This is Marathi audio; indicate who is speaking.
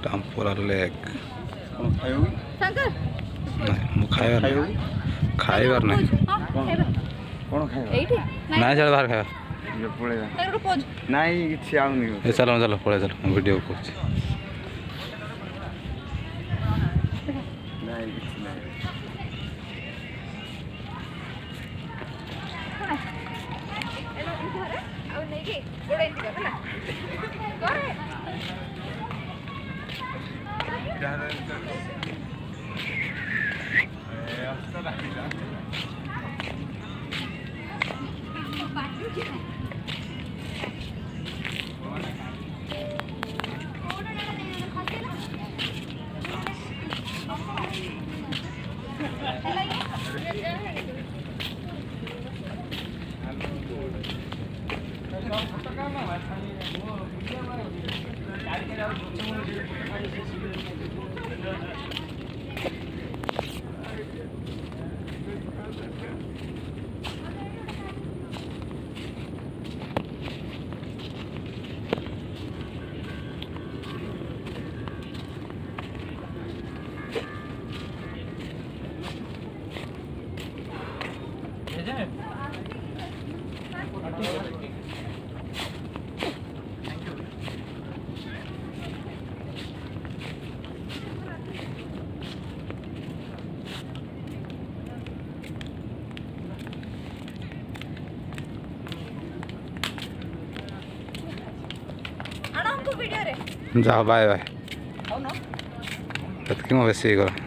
Speaker 1: टांपोरा लेक
Speaker 2: शंकर
Speaker 1: खाइबार नहीं
Speaker 2: कौन खाइबा
Speaker 1: ना चल बाहर खाइबा
Speaker 2: ये पळेगा नहीं किसी आउनी
Speaker 1: ए चलो चलो पळे चलो वीडियो करछि
Speaker 2: नहीं किसी नहीं
Speaker 1: जाओ बाय बाय तत्की बेसी गला